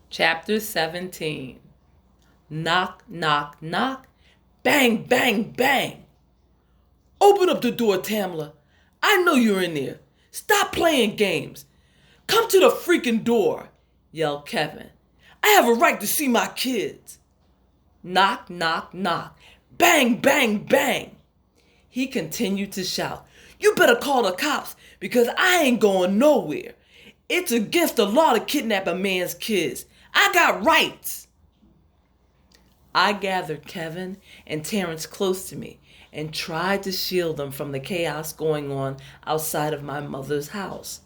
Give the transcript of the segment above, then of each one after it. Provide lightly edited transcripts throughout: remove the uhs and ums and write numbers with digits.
Chapter 17. Knock, knock, knock. Bang, bang, bang. Open up the door, Tamla. I know you're in there. Stop playing games. Come to the freaking door, yelled Kevin. I have a right to see my kids. Knock, knock, knock. Bang, bang, bang. He continued to shout, You better call the cops because I ain't going nowhere. It's against the law to kidnap a man's kids. I got rights. I gathered Kevin and Terrence close to me and tried to shield them from the chaos going on outside of my mother's house.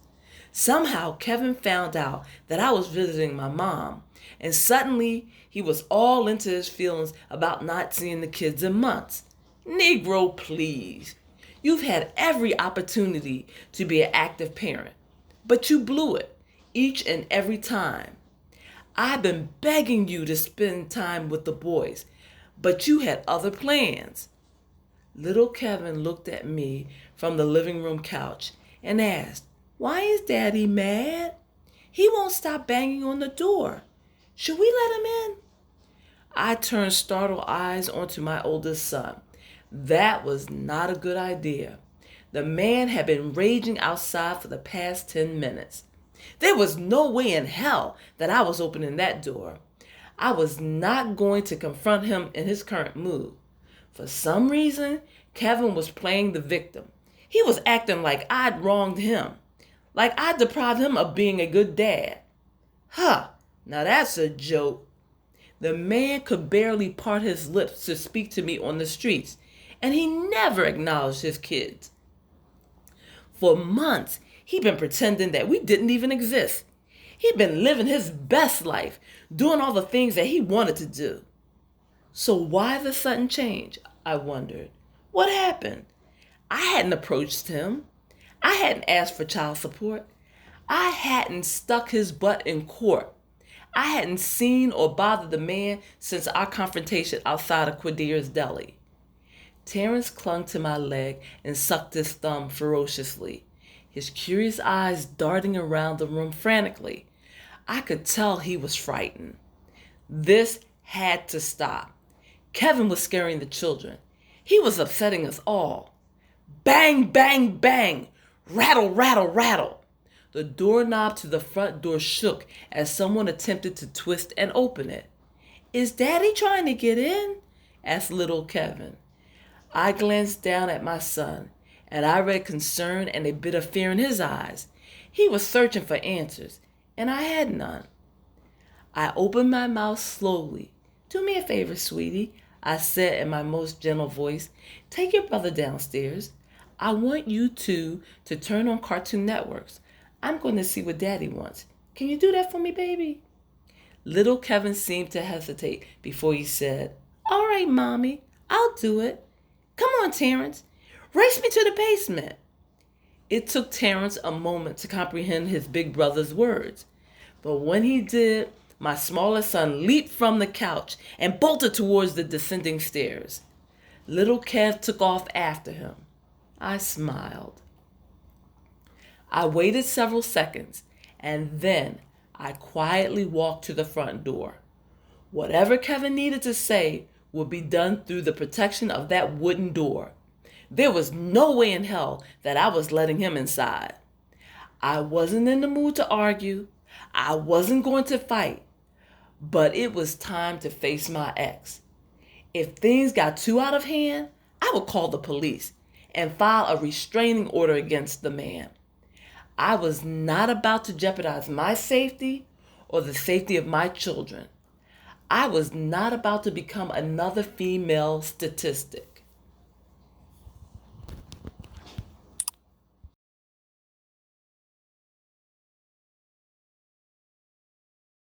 Somehow Kevin found out that I was visiting my mom, and suddenly he was all into his feelings about not seeing the kids in months. Negro, please. You've had every opportunity to be an active parent, but you blew it each and every time. I've been begging you to spend time with the boys, but you had other plans. Little Kevin looked at me from the living room couch and asked, Why is Daddy mad? He won't stop banging on the door. Should we let him in? I turned startled eyes onto my oldest son. That was not a good idea. The man had been raging outside for the past 10 minutes. There was no way in hell that I was opening that door. I was not going to confront him in his current mood. For some reason, Kevin was playing the victim. He was acting like I'd wronged him, like I'd deprived him of being a good dad. Huh, now that's a joke. The man could barely part his lips to speak to me on the streets, and he never acknowledged his kids. For months, he'd been pretending that we didn't even exist. He'd been living his best life, doing all the things that he wanted to do. So why the sudden change, I wondered. What happened? I hadn't approached him. I hadn't asked for child support. I hadn't stuck his butt in court. I hadn't seen or bothered the man since our confrontation outside of Quadira's deli. Terrence clung to my leg and sucked his thumb ferociously, his curious eyes darting around the room frantically. I could tell he was frightened. This had to stop. Kevin was scaring the children. He was upsetting us all. Bang, bang, bang. Rattle, rattle, rattle. The doorknob to the front door shook as someone attempted to twist and open it. Is Daddy trying to get in? Asked little Kevin. I glanced down at my son, and I read concern and a bit of fear in his eyes. He was searching for answers, and I had none. I opened my mouth slowly. Do me a favor, sweetie, I said in my most gentle voice. Take your brother downstairs. I want you two to turn on Cartoon Networks. I'm going to see what Daddy wants. Can you do that for me, baby? Little Kevin seemed to hesitate before he said, All right, Mommy, I'll do it. Come on, Terrence. Race me to the basement. It took Terrence a moment to comprehend his big brother's words. But when he did, my smallest son leaped from the couch and bolted towards the descending stairs. Little Kev took off after him. I smiled. I waited several seconds, and then I quietly walked to the front door. Whatever Kevin needed to say would be done through the protection of that wooden door. There was no way in hell that I was letting him inside. I wasn't in the mood to argue. I wasn't going to fight. But it was time to face my ex. If things got too out of hand, I would call the police and file a restraining order against the man. I was not about to jeopardize my safety or the safety of my children. I was not about to become another female statistic.